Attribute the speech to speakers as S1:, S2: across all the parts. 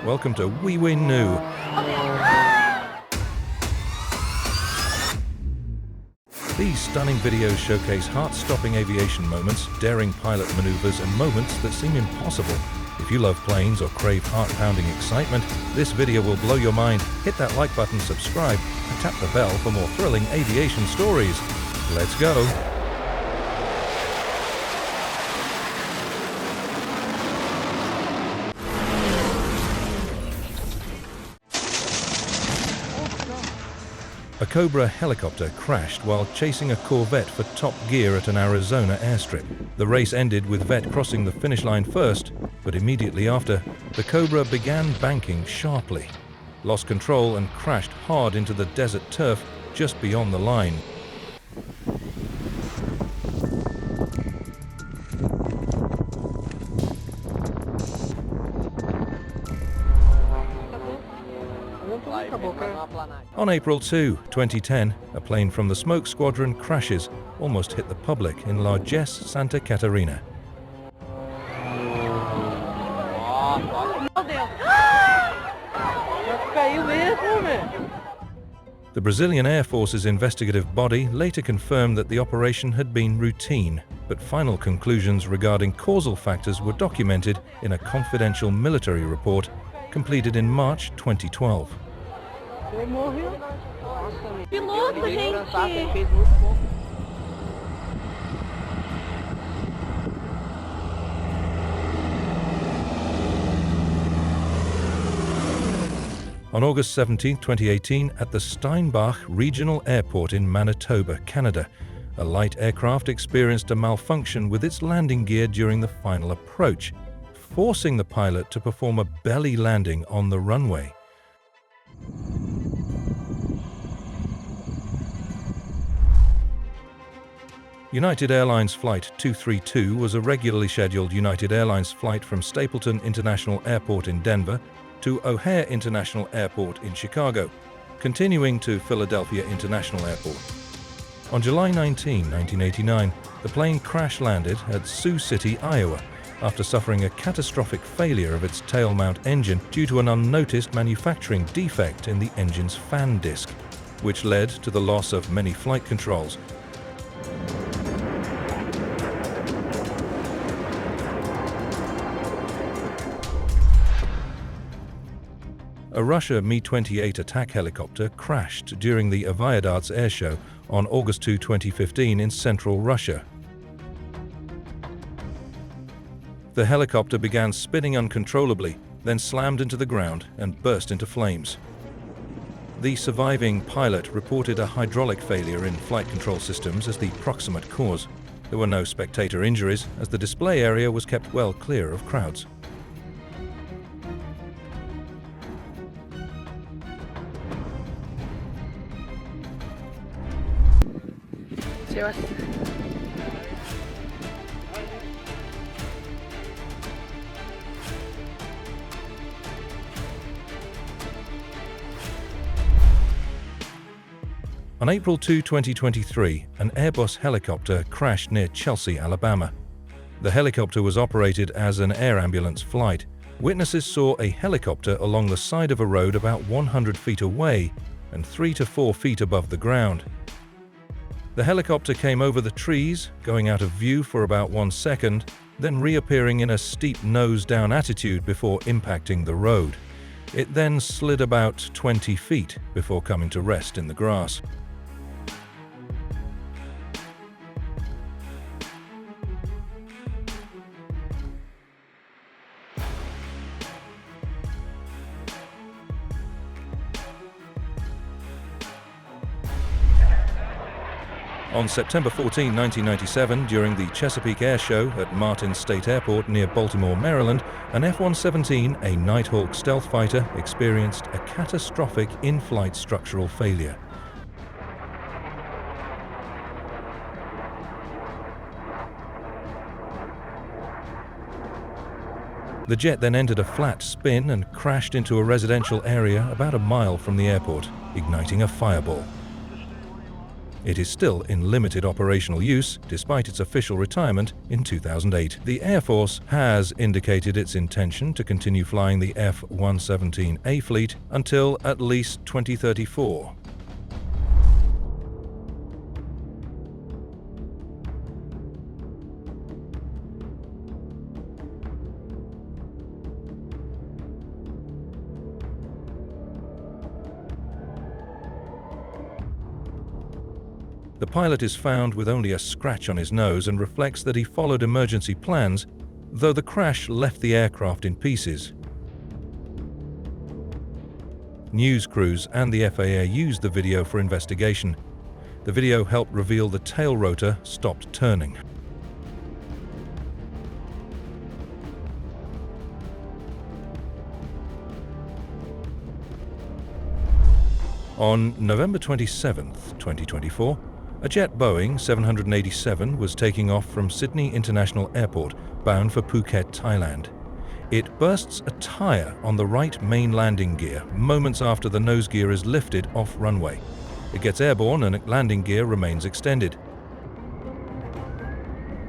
S1: welcome to We Win New. These stunning videos showcase heart-stopping aviation moments, daring pilot maneuvers, and moments that seem impossible. If you love planes or crave heart-pounding excitement, this video will blow your mind. Hit that like button, subscribe, and tap the bell for more thrilling aviation stories. Let's go! A Cobra helicopter crashed while chasing a Corvette for top gear at an Arizona airstrip. The race ended with Vette crossing the finish line first, but immediately after, the Cobra began banking sharply, lost control and crashed hard into the desert turf just beyond the line. On April 2, 2010, a plane from the Smoke Squadron crashes, almost hit the public in largesse Santa Catarina. The Brazilian Air Force's investigative body later confirmed that the operation had been routine, but final conclusions regarding causal factors were documented in a confidential military report completed in March 2012.
S2: Piloto, gente!
S1: On August 17, 2018, at the Steinbach Regional Airport in Manitoba, Canada, a light aircraft experienced a malfunction with its landing gear during the final approach, forcing the pilot to perform a belly landing on the runway. United Airlines Flight 232 was a regularly scheduled United Airlines flight from Stapleton International Airport in Denver to O'Hare International Airport in Chicago, continuing to Philadelphia International Airport. On July 19, 1989, the plane crash-landed at Sioux City, Iowa, after suffering a catastrophic failure of its tail mount engine due to an unnoticed manufacturing defect in the engine's fan disc, which led to the loss of many flight controls. A Russia Mi-28 attack helicopter crashed during the Aviation air show on August 2, 2015 in central Russia. The helicopter began spinning uncontrollably, then slammed into the ground and burst into flames. The surviving pilot reported a hydraulic failure in flight control systems as the proximate cause. There were no spectator injuries, as the display area was kept well clear of crowds. On April 2, 2023, an Airbus helicopter crashed near Chelsea, Alabama. The helicopter was operated as an air ambulance flight. Witnesses saw a helicopter along the side of a road about 100 feet away and 3 to 4 feet above the ground. The helicopter came over the trees, going out of view for about 1 second, then reappearing in a steep nose-down attitude before impacting the road. It then slid about 20 feet before coming to rest in the grass. On September 14, 1997, during the Chesapeake Air Show at Martin State Airport near Baltimore, Maryland, an F-117, a Nighthawk stealth fighter, experienced a catastrophic in-flight structural failure. The jet then entered a flat spin and crashed into a residential area about a mile from the airport, igniting a fireball. It is still in limited operational use, despite its official retirement in 2008. The Air Force has indicated its intention to continue flying the F-117A fleet until at least 2034. The pilot is found with only a scratch on his nose and reflects that he followed emergency plans, though the crash left the aircraft in pieces. News crews and the FAA used the video for investigation. The video helped reveal the tail rotor stopped turning. On November 27, 2024, a jet Boeing 787 was taking off from Sydney International Airport, bound for Phuket, Thailand. It bursts a tire on the right main landing gear moments after the nose gear is lifted off runway. It gets airborne and landing gear remains extended.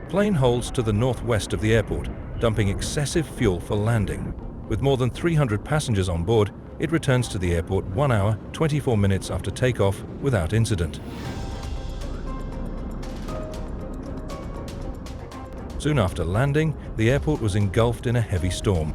S1: Plane holds to the northwest of the airport, dumping excessive fuel for landing. With more than 300 passengers on board, it returns to the airport 1 hour, 24 minutes after takeoff without incident. Soon after landing, the airport was engulfed in a heavy storm.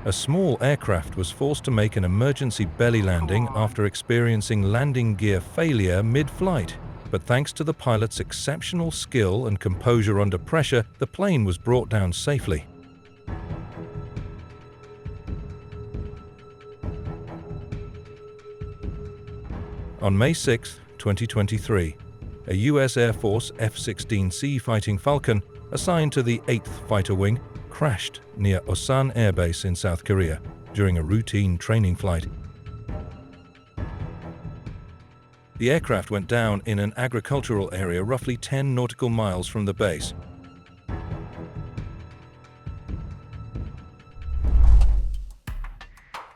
S1: A small aircraft was forced to make an emergency belly landing after experiencing landing gear failure mid-flight. But thanks to the pilot's exceptional skill and composure under pressure, the plane was brought down safely. On May 6, 2023, a U.S. Air Force F-16C Fighting Falcon assigned to the 8th Fighter Wing crashed near Osan Air Base in South Korea during a routine training flight. The aircraft went down in an agricultural area roughly 10 nautical miles from the base.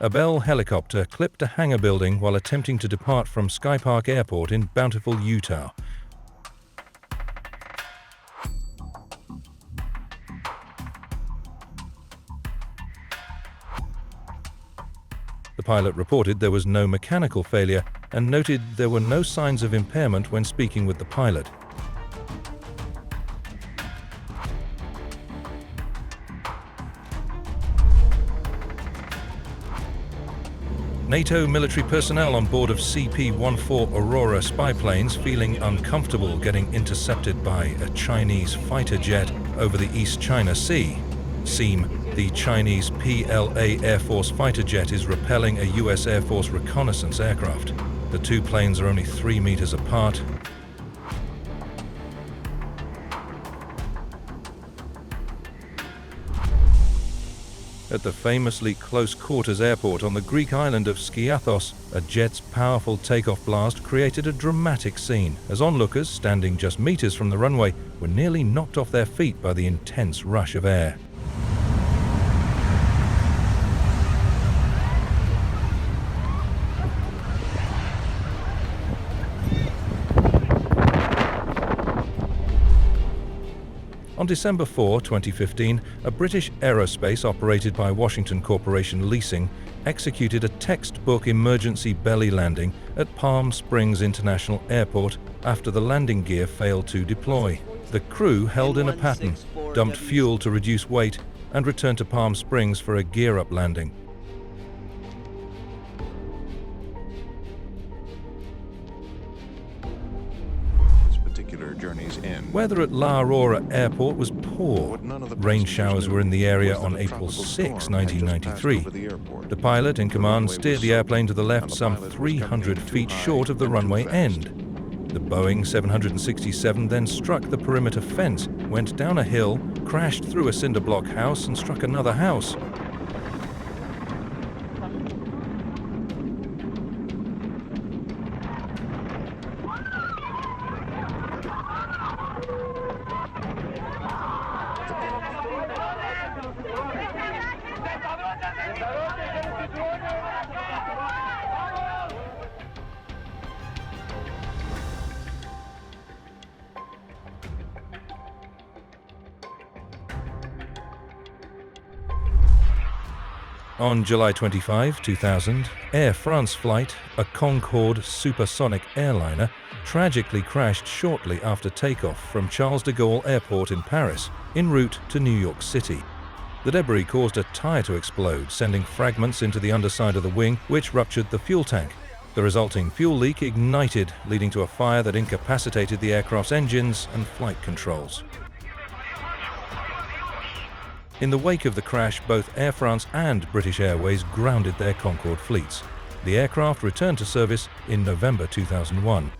S1: A Bell helicopter clipped a hangar building while attempting to depart from Sky Park Airport in Bountiful, Utah. The pilot reported there was no mechanical failure and noted there were no signs of impairment when speaking with the pilot. NATO military personnel on board of CP-14 Aurora spy planes feeling uncomfortable getting intercepted by a Chinese fighter jet over the East China Sea. SEAM, the Chinese PLA Air Force fighter jet, is repelling a U.S. Air Force reconnaissance aircraft. The two planes are only 3 meters apart. At the famously close-quarters airport on the Greek island of Skiathos, a jet's powerful takeoff blast created a dramatic scene, as onlookers standing just meters from the runway were nearly knocked off their feet by the intense rush of air. On December 4, 2015, a British aerospace operated by Washington Corporation Leasing executed a textbook emergency belly landing at Palm Springs International Airport after the landing gear failed to deploy. The crew held in a pattern, dumped fuel to reduce weight, and returned to Palm Springs for a gear-up landing. Weather at La Aurora Airport was poor. Rain showers were in the area on April 6, 1993. The pilot in command steered the airplane to the left some 300 feet short of the runway end. The Boeing 767 then struck the perimeter fence, went down a hill, crashed through a cinder block house and struck another house. On July 25, 2000, Air France flight, a Concorde supersonic airliner, tragically crashed shortly after takeoff from Charles de Gaulle Airport in Paris, en route to New York City. The debris caused a tire to explode, sending fragments into the underside of the wing, which ruptured the fuel tank. The resulting fuel leak ignited, leading to a fire that incapacitated the aircraft's engines and flight controls. In the wake of the crash, both Air France and British Airways grounded their Concorde fleets. The aircraft returned to service in November 2001.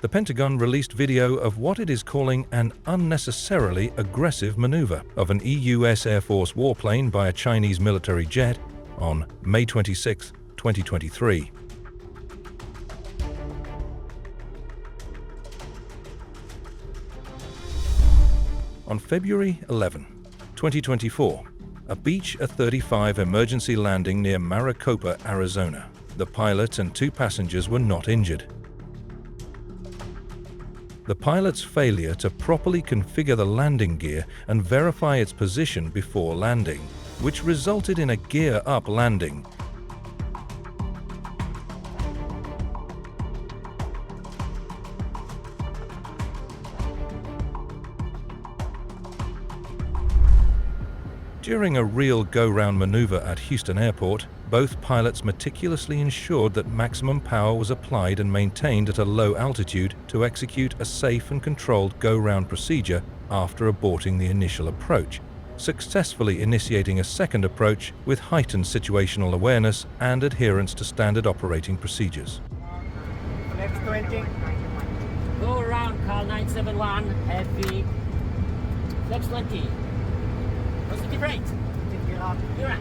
S1: The Pentagon released video of what it is calling an unnecessarily aggressive maneuver of an US Air Force warplane by a Chinese military jet on May 26, 2023. On February 11, 2024, a Beech A-35 emergency landing near Maricopa, Arizona. The pilot and 2 passengers were not injured. The pilot's failure to properly configure the landing gear and verify its position before landing, which resulted in a gear-up landing. During a real go-round maneuver at Houston Airport, both pilots meticulously ensured that maximum power was applied and maintained at a low altitude to execute a safe and controlled go-round procedure after aborting the initial approach, successfully initiating a second approach with heightened situational awareness and adherence to standard operating procedures.
S3: Next 20.
S4: Go around, call 971, heavy. Flex 20. Positive rate. You're right.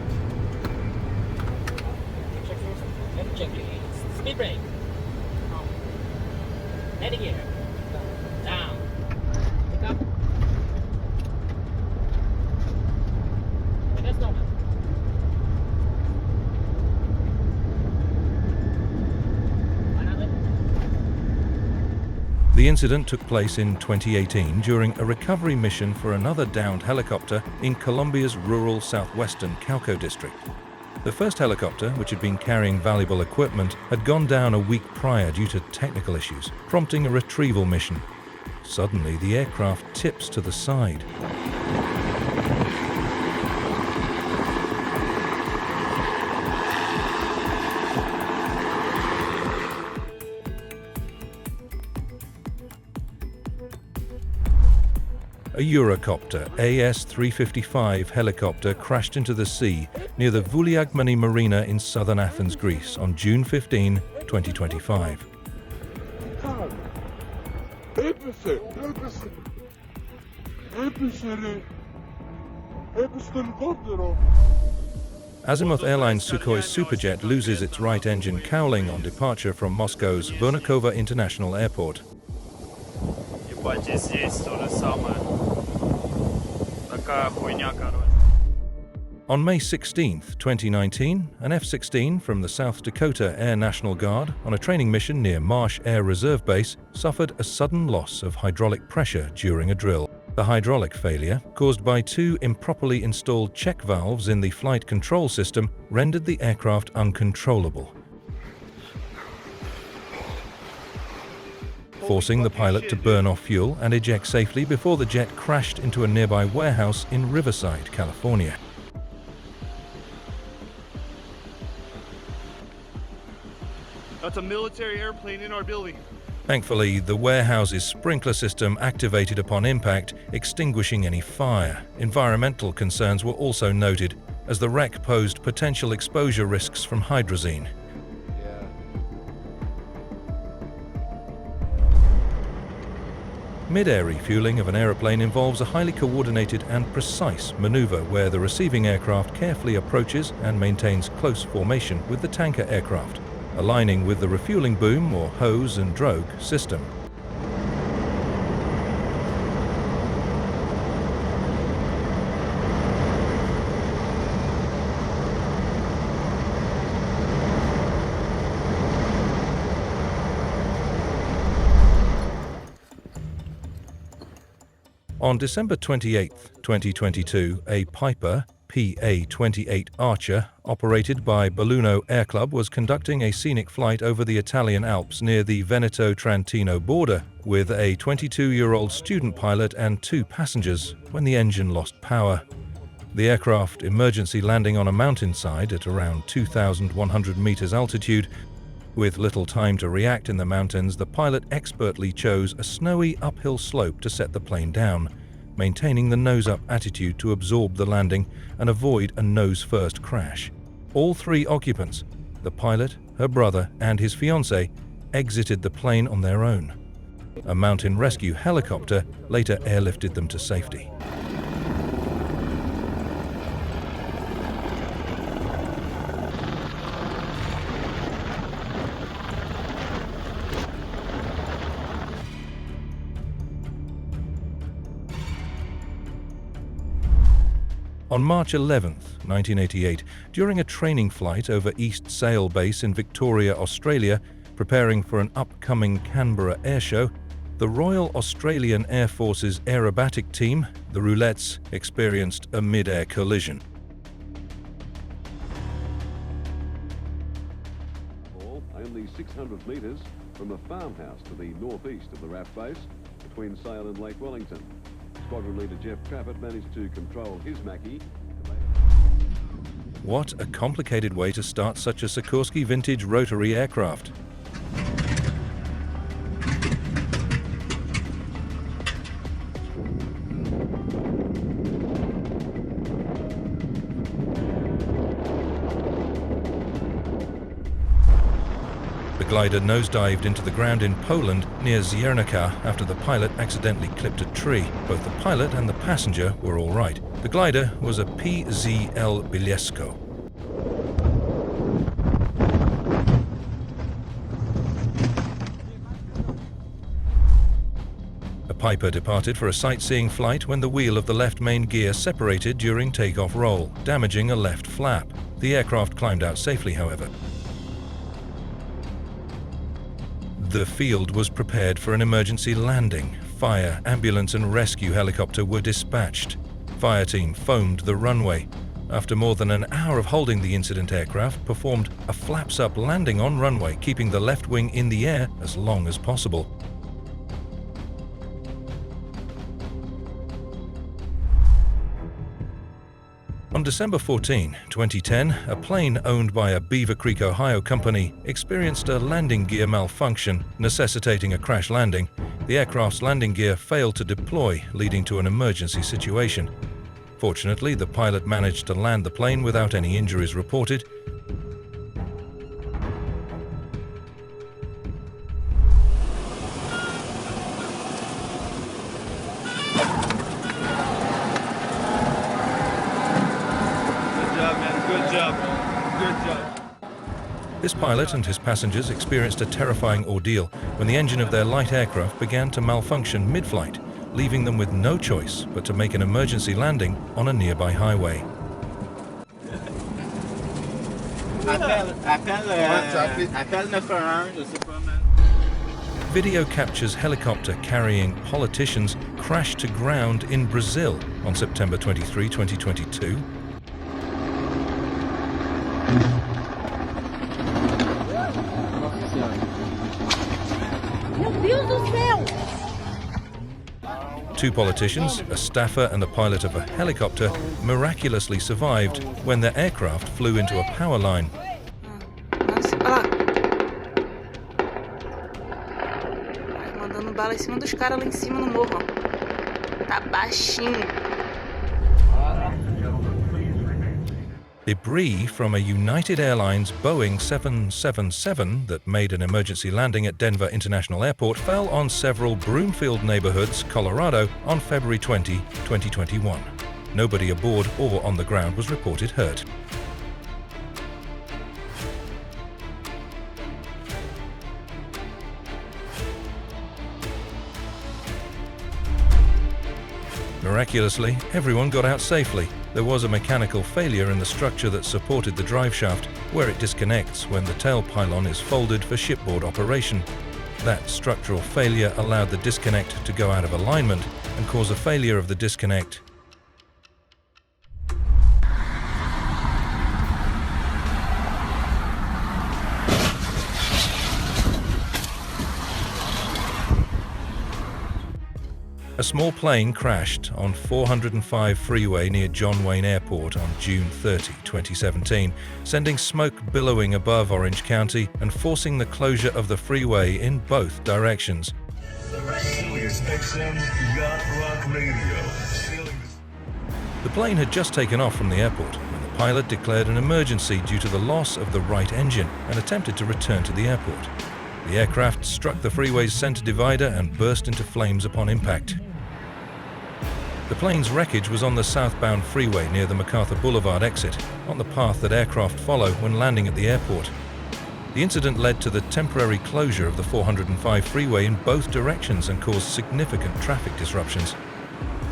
S4: Check your speed brake. Landing gear. Down. Pick up. And that's normal.
S1: The incident took place in 2018 during a recovery mission for another downed helicopter in Colombia's rural southwestern Cauca district. The first helicopter, which had been carrying valuable equipment, had gone down a week prior due to technical issues, prompting a retrieval mission. Suddenly, the aircraft tips to the side. A Eurocopter AS-355 helicopter crashed into the sea near the Vouliagmeni Marina in southern Athens, Greece on June 15, 2025. Azimuth Airlines Sukhoi Superjet loses its right engine cowling on departure from Moscow's Vnukovo International Airport. On May 16, 2019, an F-16 from the South Dakota Air National Guard on a training mission near Marsh Air Reserve Base suffered a sudden loss of hydraulic pressure during a drill. The hydraulic failure, caused by 2 improperly installed check valves in the flight control system, rendered the aircraft uncontrollable, forcing the pilot to burn off fuel and eject safely before the jet crashed into a nearby warehouse in Riverside, California.
S5: That's a military airplane in our building.
S1: Thankfully, the warehouse's sprinkler system activated upon impact, extinguishing any fire. Environmental concerns were also noted, as the wreck posed potential exposure risks from hydrazine. Mid-air refueling of an aeroplane involves a highly coordinated and precise maneuver where the receiving aircraft carefully approaches and maintains close formation with the tanker aircraft. aligning with the refueling boom or hose and drogue system. On December 28, 2022, a Piper PA-28 Archer, operated by Belluno Air Club, was conducting a scenic flight over the Italian Alps near the Veneto-Trentino border with a 22-year-old student pilot and 2 passengers when the engine lost power. The aircraft emergency landing on a mountainside at around 2,100 meters altitude. With little time to react in the mountains, the pilot expertly chose a snowy uphill slope to set the plane down, maintaining the nose-up attitude to absorb the landing and avoid a nose-first crash. All 3 occupants, the pilot, her brother, and his fiancée, exited the plane on their own. A mountain rescue helicopter later airlifted them to safety. On March 11, 1988, during a training flight over East Sale Base in Victoria, Australia, preparing for an upcoming Canberra airshow, the Royal Australian Air Force's aerobatic team, the Roulettes, experienced a mid-air collision.
S6: Only 600 metres from a farmhouse to the northeast of the RAF base between Sale and Lake Wellington. Squadron leader Jeff Trafford managed to control his Mackie.
S1: What a complicated way to start such a Sikorsky vintage rotary aircraft. The glider nosedived into the ground in Poland near Ziernica after the pilot accidentally clipped a tree. Both the pilot and the passenger were all right. The glider was a PZL Bilesko. A Piper departed for a sightseeing flight when the wheel of the left main gear separated during takeoff roll, damaging a left flap. The aircraft climbed out safely, however. The field was prepared for an emergency landing. Fire, ambulance and rescue helicopter were dispatched. Fire team foamed the runway. After more than an hour of holding the incident aircraft, performed a flaps-up landing on runway, keeping the left wing in the air as long as possible. On December 14, 2010, a plane owned by a Beaver Creek, Ohio company experienced a landing gear malfunction, necessitating a crash landing. The aircraft's landing gear failed to deploy, leading to an emergency situation. Fortunately, the pilot managed to land the plane without any injuries reported. This pilot and his passengers experienced a terrifying ordeal when the engine of their light aircraft began to malfunction mid-flight, leaving them with no choice but to make an emergency landing on a nearby highway. Video captures helicopter carrying politicians crash to ground in Brazil on September 23, 2022.
S2: Meu Deus do céu!
S1: 2 politicians, a staffer and the pilot of a helicopter, miraculously survived when their aircraft flew into a power line.
S7: Nossa, olha lá. Mandando bala em cima dos caras lá em cima no morro, ó. Tá baixinho.
S1: Debris from a United Airlines Boeing 777 that made an emergency landing at Denver International Airport fell on several Broomfield neighborhoods, Colorado, on February 20, 2021. Nobody aboard or on the ground was reported hurt. Miraculously, everyone got out safely. There was a mechanical failure in the structure that supported the drive shaft, where it disconnects when the tail pylon is folded for shipboard operation. That structural failure allowed the disconnect to go out of alignment and cause a failure of the disconnect. A small plane crashed on 405 freeway near John Wayne Airport on June 30, 2017, sending smoke billowing above Orange County and forcing the closure of the freeway in both directions. The plane had just taken off from the airport when the pilot declared an emergency due to the loss of the right engine and attempted to return to the airport. The aircraft struck the freeway's center divider and burst into flames upon impact. The plane's wreckage was on the southbound freeway near the MacArthur Boulevard exit, on the path that aircraft follow when landing at the airport. The incident led to the temporary closure of the 405 freeway in both directions and caused significant traffic disruptions.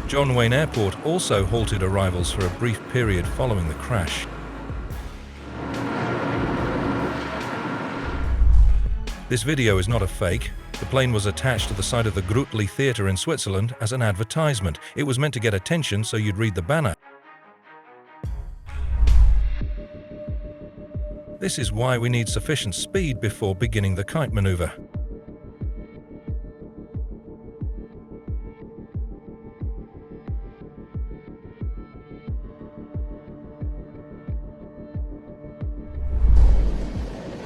S1: John Wayne Airport also halted arrivals for a brief period following the crash. This video is not a fake. The plane was attached to the side of the Grutli Theatre in Switzerland as an advertisement. It was meant to get attention, so you'd read the banner. This is why we need sufficient speed before beginning the kite maneuver.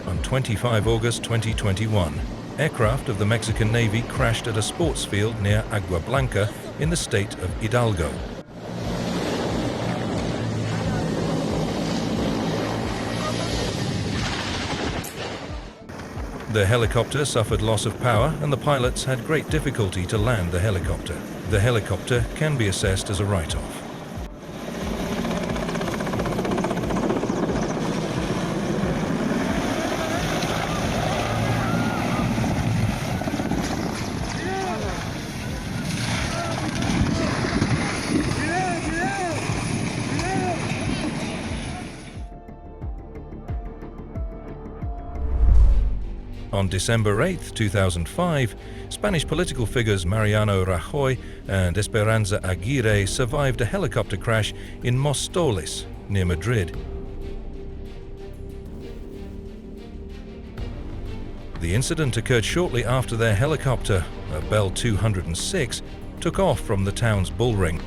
S1: On 25 August 2021, aircraft of the Mexican Navy crashed at a sports field near Agua Blanca in the state of Hidalgo. The helicopter suffered loss of power and the pilots had great difficulty to land the helicopter. The helicopter can be assessed as a write-off. On December 8, 2005, Spanish political figures Mariano Rajoy and Esperanza Aguirre survived a helicopter crash in Móstoles, near Madrid. The incident occurred shortly after their helicopter, a Bell 206, took off from the town's bullring.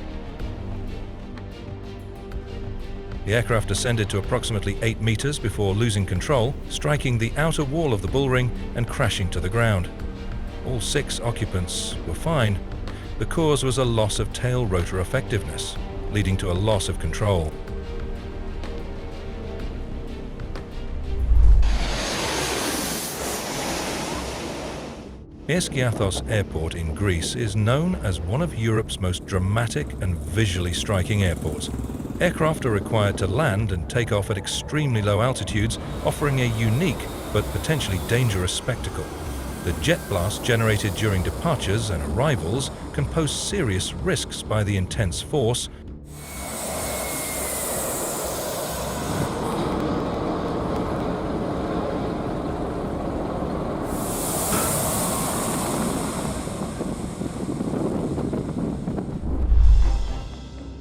S1: The aircraft ascended to approximately 8 meters before losing control, striking the outer wall of the bullring and crashing to the ground. All 6 occupants were fine. The cause was a loss of tail rotor effectiveness, leading to a loss of control. Skiathos Airport in Greece is known as one of Europe's most dramatic and visually striking airports. Aircraft are required to land and take off at extremely low altitudes, offering a unique but potentially dangerous spectacle. The jet blast generated during departures and arrivals can pose serious risks by the intense force.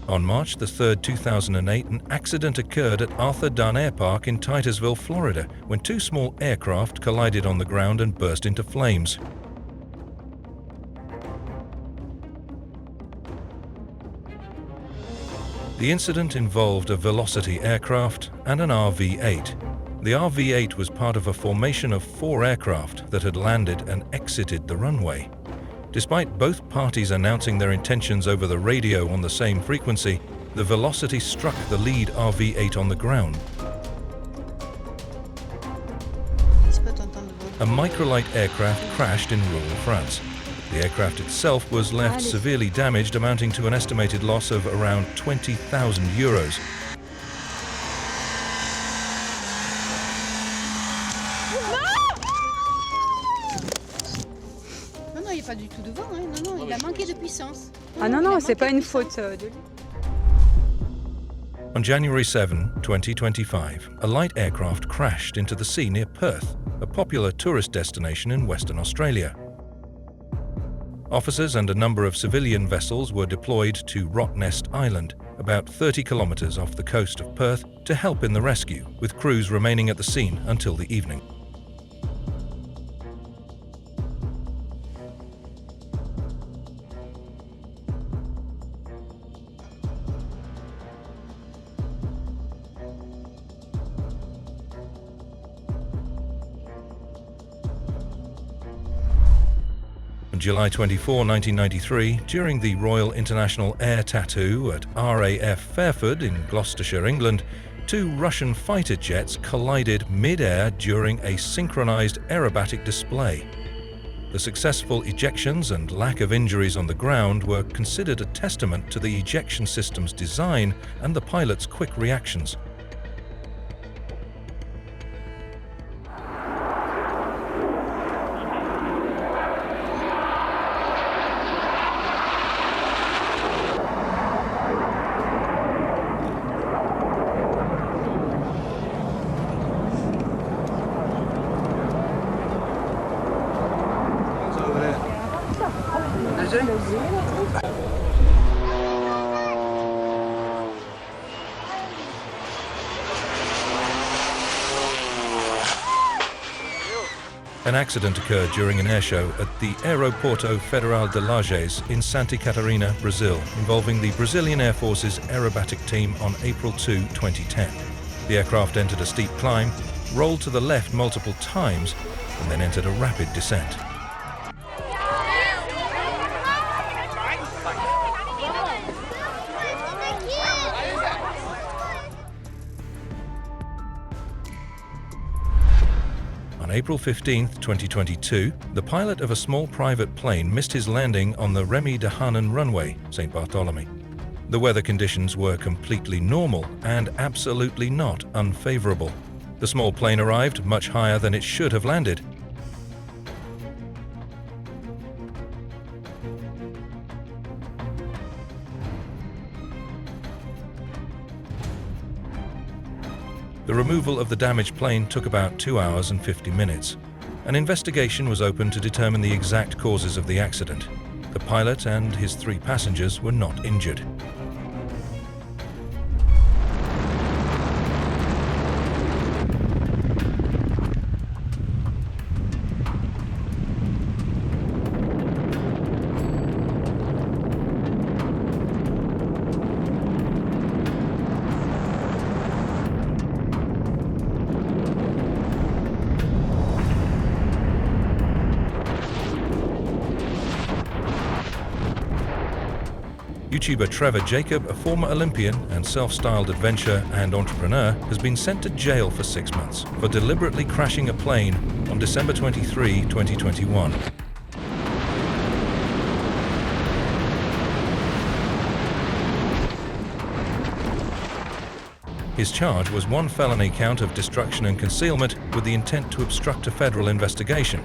S1: On March 3, 2008, an accident occurred at Arthur Dunn Air Park in Titusville, Florida, when 2 small aircraft collided on the ground and burst into flames. The incident involved a Velocity aircraft and an RV-8. The RV-8 was part of a formation of 4 aircraft that had landed and exited the runway. Despite both parties announcing their intentions over the radio on the same frequency, the Velocity struck the lead RV-8 on the ground. A microlight aircraft crashed in rural France. The aircraft itself was left severely damaged, amounting to an estimated loss of around 20,000 euros.
S7: Pas du tout devant, hein. Non, il a
S8: manqué de puissance.
S9: Ah non, non, c'est pas une faute de lui.
S1: On January 7, 2025, a light aircraft crashed into the sea near Perth, a popular tourist destination in Western Australia. Officers and a number of civilian vessels were deployed to Rottnest Island, about 30 kilometers off the coast of Perth, to help in the rescue, with crews remaining at the scene until the evening. On July 24, 1993, during the Royal International Air Tattoo at RAF Fairford in Gloucestershire, England, two Russian fighter jets collided mid-air during a synchronized aerobatic display. The successful ejections and lack of injuries on the ground were considered a testament to the ejection system's design and the pilot's quick reactions. An accident occurred during an airshow at the Aeroporto Federal de Lages in Santa Catarina, Brazil, involving the Brazilian Air Force's aerobatic team on April 2, 2010. The aircraft entered a steep climb, rolled to the left multiple times, and then entered a rapid descent. On April 15, 2022, the pilot of a small private plane missed his landing on the Remy de Hanan runway, St. Bartholomew. The weather conditions were completely normal and absolutely not unfavorable. The small plane arrived much higher than it should have landed. The removal of the damaged plane took about 2 hours and 50 minutes. An investigation was opened to determine the exact causes of the accident. The pilot and his 3 passengers were not injured. YouTuber Trevor Jacob, a former Olympian and self-styled adventurer and entrepreneur, has been sent to jail for 6 months for deliberately crashing a plane on December 23, 2021. His charge was 1 felony count of destruction and concealment with the intent to obstruct a federal investigation.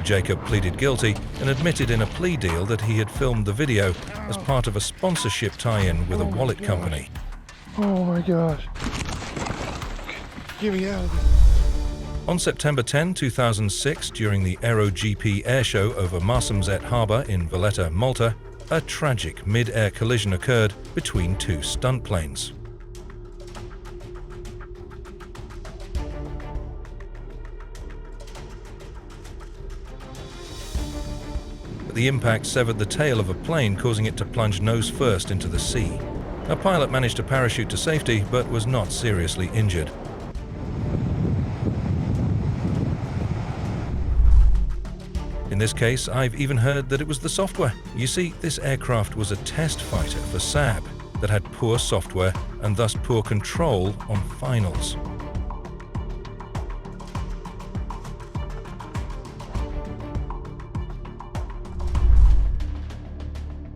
S1: Jacob pleaded guilty and admitted in a plea deal that he had filmed the video as part of a sponsorship tie-in with a wallet company.
S10: Oh my gosh. Get me out of here.
S1: On September 10, 2006, during the AeroGP airshow over Marsamxett Harbour in Valletta, Malta, a tragic mid-air collision occurred between 2 stunt planes. The impact severed the tail of a plane, causing it to plunge nose first into the sea. A pilot managed to parachute to safety, but was not seriously injured. In this case, I've even heard that it was the software. You see, this aircraft was a test fighter for Saab that had poor software and thus poor control on finals.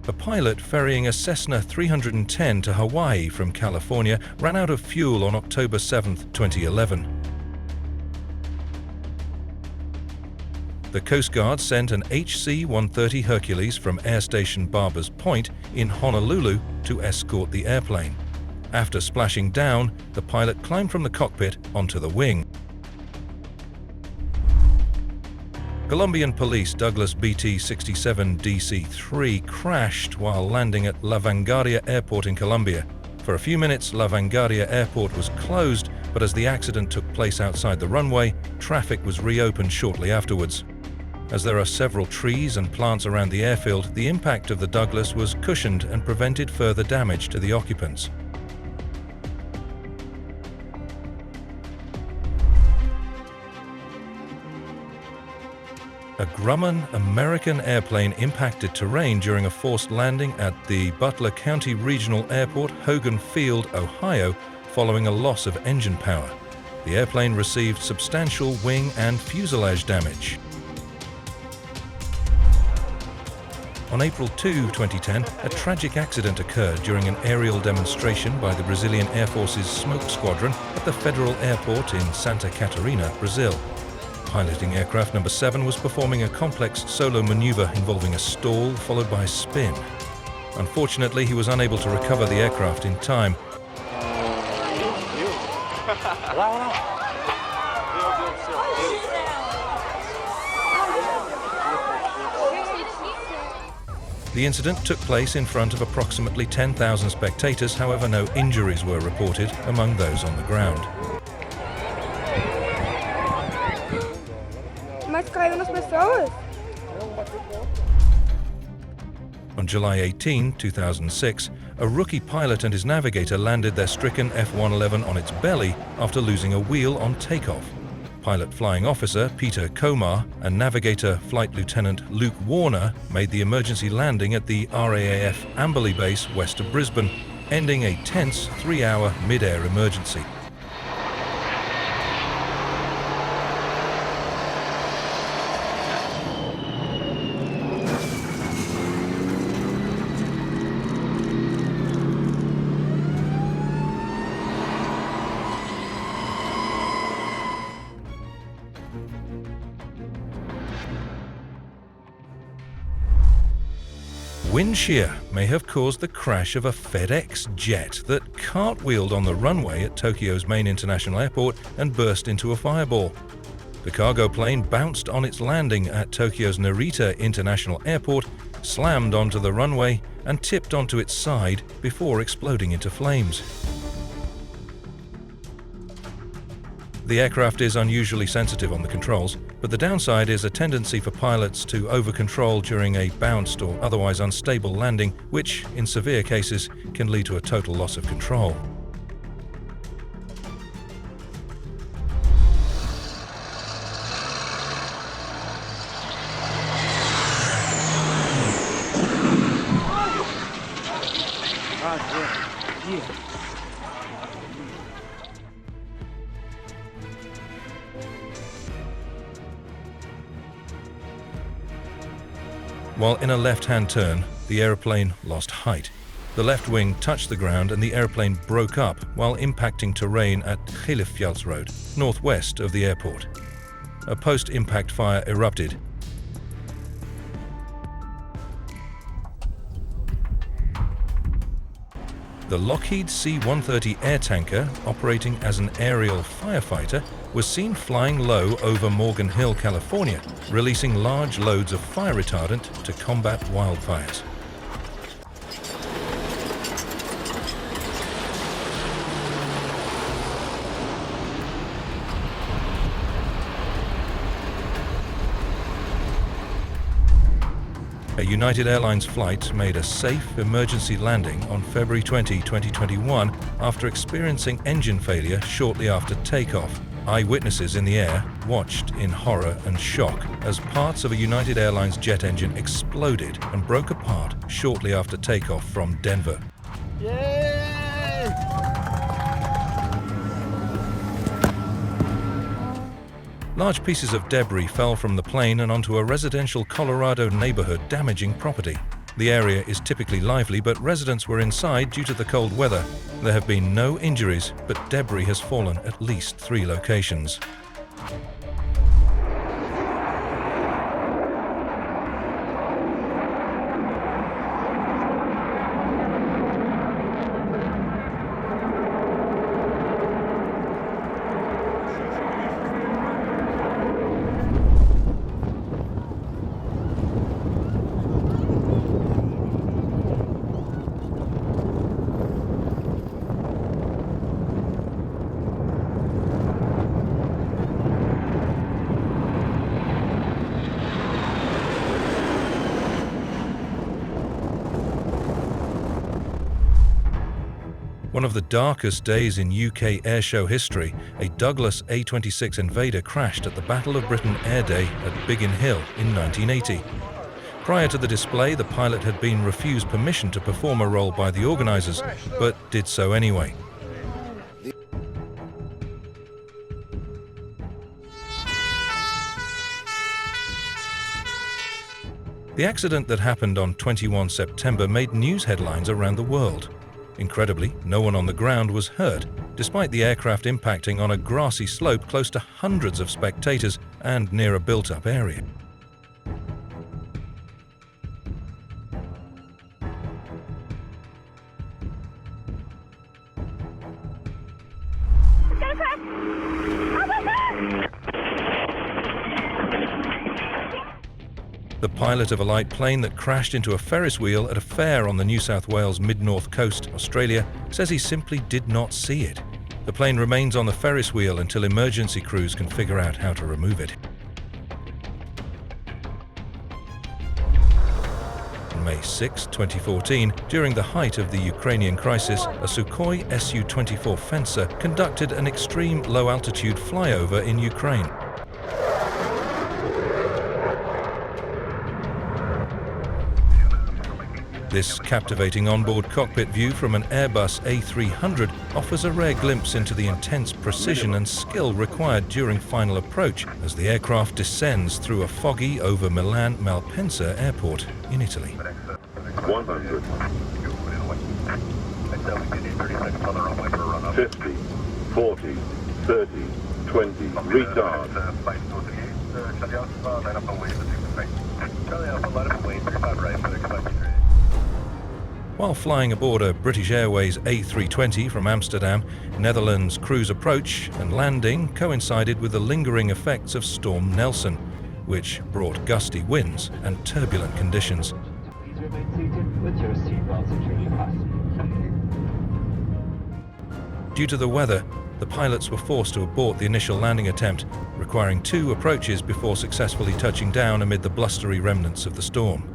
S1: A pilot ferrying a Cessna 310 to Hawaii from California ran out of fuel on October 7, 2011. The Coast Guard sent an HC-130 Hercules from Air Station Barbers Point in Honolulu to escort the airplane. After splashing down, the pilot climbed from the cockpit onto the wing. Colombian police Douglas BT-67 DC-3 crashed while landing at La Vanguardia Airport in Colombia. For a few minutes, La Vanguardia Airport was closed, but as the accident took place outside the runway, traffic was reopened shortly afterwards. As there are several trees and plants around the airfield, the impact of the Douglas was cushioned and prevented further damage to the occupants. A Grumman American airplane impacted terrain during a forced landing at the Butler County Regional Airport, Hogan Field, Ohio, following a loss of engine power. The airplane received substantial wing and fuselage damage. On April 2, 2010, a tragic accident occurred during an aerial demonstration by the Brazilian Air Force's Smoke Squadron at the Federal Airport in Santa Catarina, Brazil. Piloting aircraft number 7 was performing a complex solo maneuver involving a stall followed by a spin. Unfortunately, he was unable to recover the aircraft in time. The incident took place in front of approximately 10,000 spectators, however no injuries were reported among those on the ground. On July 18, 2006, a rookie pilot and his navigator landed their stricken F-111 on its belly after losing a wheel on takeoff. Pilot flying officer Peter Komar and navigator Flight Lieutenant Luke Warner made the emergency landing at the RAAF Amberley base west of Brisbane, ending a tense 3-hour mid-air emergency. Wind shear may have caused the crash of a FedEx jet that cartwheeled on the runway at Tokyo's main international airport and burst into a fireball. The cargo plane bounced on its landing at Tokyo's Narita International Airport, slammed onto the runway, and tipped onto its side before exploding into flames. The aircraft is unusually sensitive on the controls, but the downside is a tendency for pilots to over-control during a bounced or otherwise unstable landing, which, in severe cases, can lead to a total loss of control. While in a left-hand turn, the airplane lost height. The left wing touched the ground and the airplane broke up while impacting terrain at Gillefjellsroad, northwest of the airport. A post-impact fire erupted. The Lockheed C-130 air tanker, operating as an aerial firefighter, was seen flying low over Morgan Hill, California, releasing large loads of fire retardant to combat wildfires. A United Airlines flight made a safe emergency landing on February 20, 2021 after experiencing engine failure shortly after takeoff. Eyewitnesses in the air watched in horror and shock as parts of a United Airlines jet engine exploded and broke apart shortly after takeoff from Denver. Large pieces of debris fell from the plane and onto a residential Colorado neighborhood, damaging property. The area is typically lively, but residents were inside due to the cold weather. There have been no injuries, but debris has fallen at least 3 locations. One of the darkest days in UK airshow history, a Douglas A-26 Invader crashed at the Battle of Britain Air Day at Biggin Hill in 1980. Prior to the display, the pilot had been refused permission to perform a role by the organisers, but did so anyway. The accident that happened on 21 September made news headlines around the world. Incredibly, no one on the ground was hurt, despite the aircraft impacting on a grassy slope close to hundreds of spectators and near a built-up area. The pilot of a light plane that crashed into a Ferris wheel at a fair on the New South Wales mid-north coast, Australia, says he simply did not see it. The plane remains on the Ferris wheel until emergency crews can figure out how to remove it. On May 6, 2014, during the height of the Ukrainian crisis, a Sukhoi Su-24 Fencer conducted an extreme low-altitude flyover in Ukraine. This captivating onboard cockpit view from an Airbus A300 offers a rare glimpse into the intense precision and skill required during final approach as the aircraft descends through a foggy over Milan Malpensa airport in Italy.
S6: 100. 50, 40, 30, 20, retard.
S1: While flying aboard a British Airways A320 from Amsterdam, Netherlands' cruise approach and landing coincided with the lingering effects of Storm Nelson, which brought gusty winds and turbulent conditions. Due to the weather, the pilots were forced to abort the initial landing attempt, requiring 2 approaches before successfully touching down amid the blustery remnants of the storm.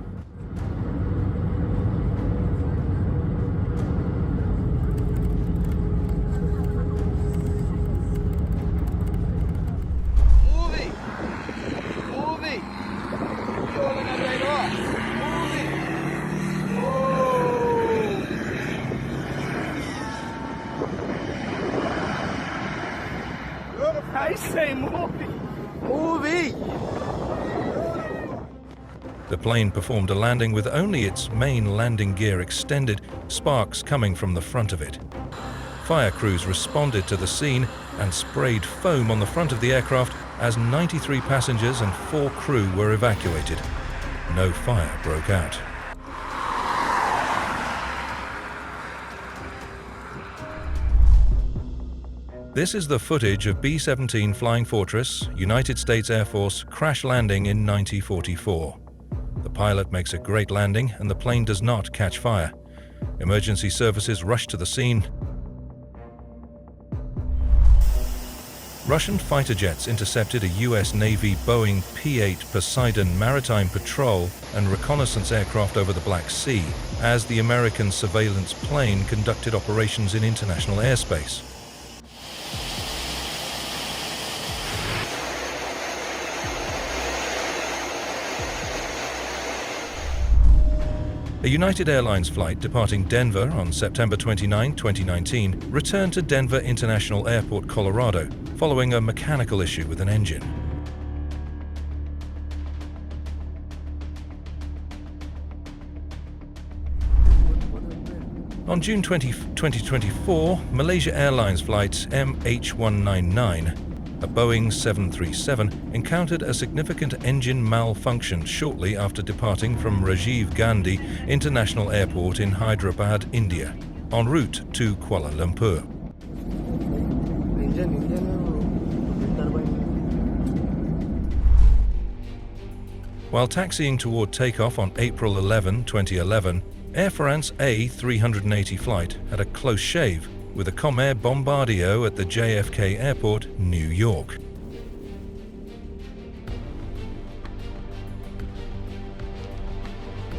S3: I say moving! Moving!
S1: The plane performed a landing with only its main landing gear extended, sparks coming from the front of it. Fire crews responded to the scene and sprayed foam on the front of the aircraft as 93 passengers and 4 crew were evacuated. No fire broke out. This is the footage of B-17 Flying Fortress, United States Air Force, crash landing in 1944. The pilot makes a great landing and the plane does not catch fire. Emergency services rush to the scene. Russian fighter jets intercepted a US Navy Boeing P-8 Poseidon maritime patrol and reconnaissance aircraft over the Black Sea as the American surveillance plane conducted operations in international airspace. A United Airlines flight departing Denver on September 29, 2019, returned to Denver International Airport, Colorado, following a mechanical issue with an engine. On June 20, 2024, Malaysia Airlines flight MH199, a Boeing 737, encountered a significant engine malfunction shortly after departing from Rajiv Gandhi International Airport in Hyderabad, India, en route to Kuala Lumpur. While taxiing toward takeoff on April 11, 2011, Air France A380 flight had a close shave with a Comair Bombardier at the JFK Airport, New York.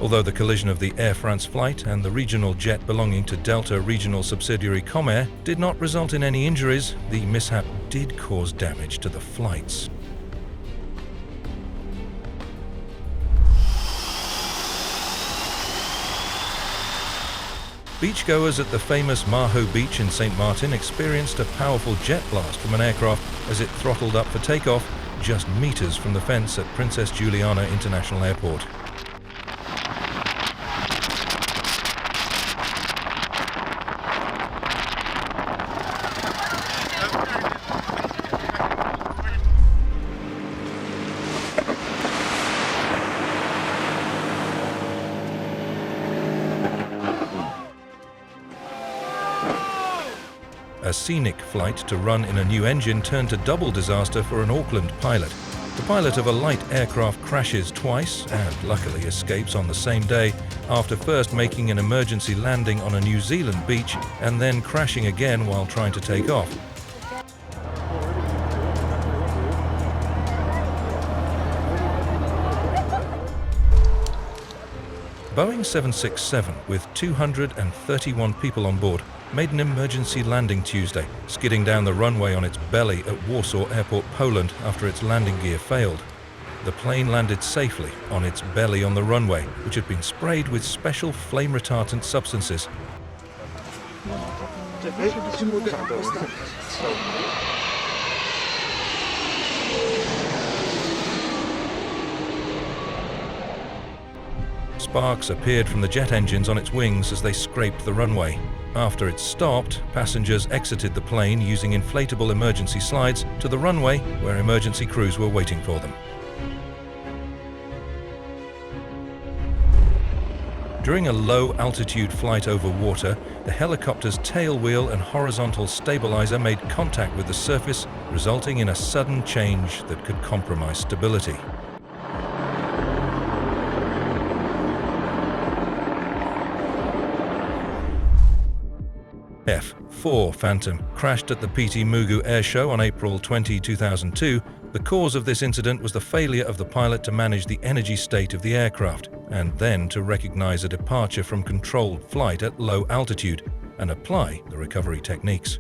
S1: Although the collision of the Air France flight and the regional jet belonging to Delta regional subsidiary Comair did not result in any injuries, the mishap did cause damage to the flights. Beachgoers at the famous Maho Beach in St. Martin experienced a powerful jet blast from an aircraft as it throttled up for takeoff just meters from the fence at Princess Juliana International Airport. A scenic flight to run in a new engine turned to double disaster for an Auckland pilot. The pilot of a light aircraft crashes twice and luckily escapes on the same day after first making an emergency landing on a New Zealand beach and then crashing again while trying to take off. Boeing 767, with 231 people on board, made an emergency landing Tuesday, skidding down the runway on its belly at Warsaw Airport, Poland, after its landing gear failed. The plane landed safely on its belly on the runway, which had been sprayed with special flame-retardant substances. Sparks appeared from the jet engines on its wings as they scraped the runway. After it stopped, passengers exited the plane using inflatable emergency slides to the runway where emergency crews were waiting for them. During a low-altitude flight over water, the helicopter's tail wheel and horizontal stabilizer made contact with the surface, resulting in a sudden change that could compromise stability. F-4 Phantom crashed at the PT Mugu Air Show on April 20, 2002. The cause of this incident was the failure of the pilot to manage the energy state of the aircraft and then to recognize a departure from controlled flight at low altitude and apply the recovery techniques.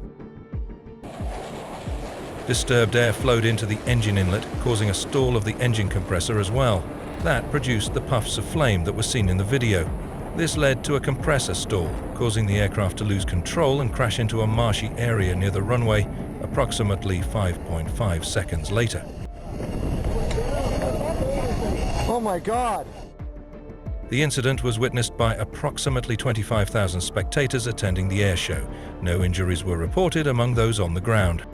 S1: Disturbed air flowed into the engine inlet, causing a stall of the engine compressor as well. That produced the puffs of flame that were seen in the video. This led to a compressor stall, causing the aircraft to lose control and crash into a marshy area near the runway approximately 5.5 seconds later.
S3: Oh my God!
S1: The incident was witnessed by approximately 25,000 spectators attending the air show. No injuries were reported among those on the ground.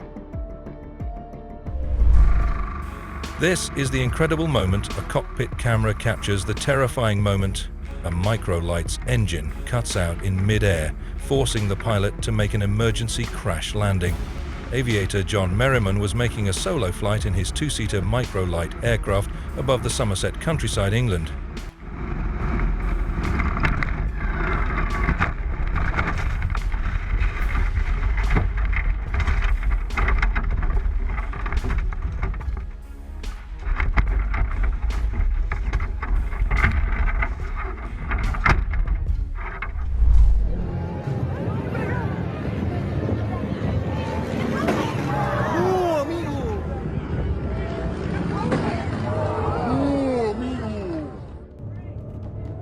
S1: This is the incredible moment a cockpit camera captures, the terrifying moment a microlight's engine cuts out in mid-air, forcing the pilot to make an emergency crash landing. Aviator John Merriman was making a solo flight in his two-seater microlight aircraft above the Somerset countryside, England.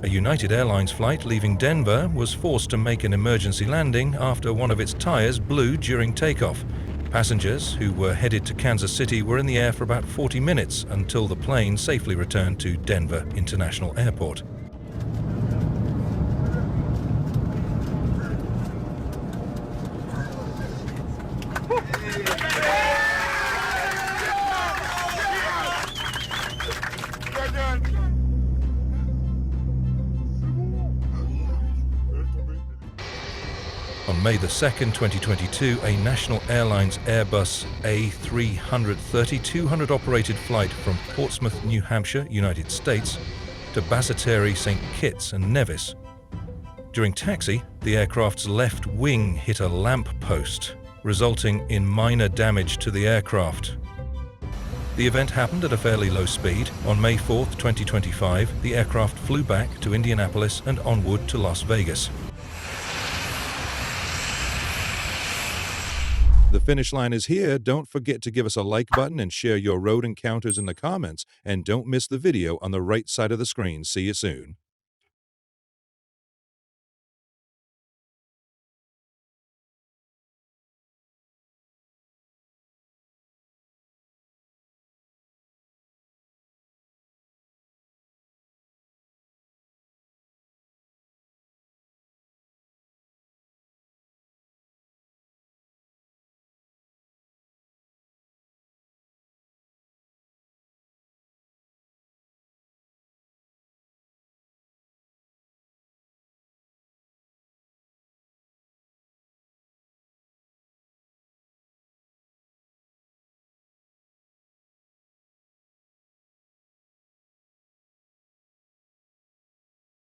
S1: A United Airlines flight leaving Denver was forced to make an emergency landing after one of its tires blew during takeoff. Passengers who were headed to Kansas City were in the air for about 40 minutes until the plane safely returned to Denver International Airport. On May 2, 2022, a National Airlines Airbus A330 200-operated flight from Portsmouth, New Hampshire, United States, to Basseterre, St. Kitts and Nevis. During taxi, the aircraft's left wing hit a lamp post, resulting in minor damage to the aircraft. The event happened at a fairly low speed. On May 4, 2025, the aircraft flew back to Indianapolis and onward to Las Vegas. The finish line is here. Don't forget to give us a like button and share your road encounters in the comments. And don't miss the video on the right side of the screen. See you soon.